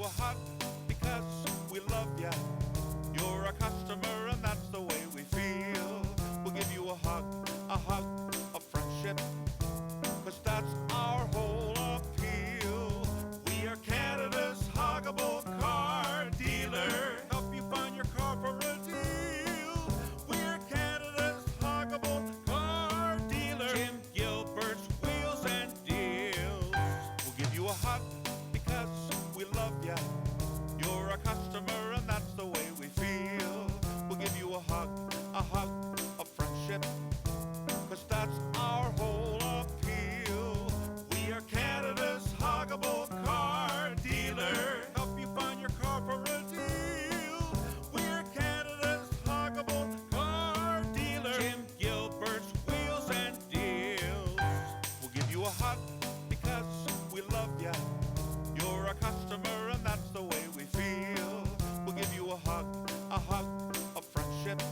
you a hug because we love ya. You're a customer and that's the way we feel. We'll give you a hug of friendship, cause that's our whole appeal. We are Canada's Huggable Car Dealer. Help you find your car for a deal. We're Canada's Huggable Car Dealer. Jim Gilbert's Wheels and Deals. We'll give you a hug because we love ya. You're a customer and that's the way we feel. We'll give you a hug of friendship, cause that's our whole appeal. We are Canada's Huggable Car Dealer. Help you find your car for a deal. We're Canada's Huggable Car Dealer. Jim Gilbert's Wheels and Deals. We'll give you a hug because we love ya. You're a customer and that's the way we feel. We'll give you a hug of friendship,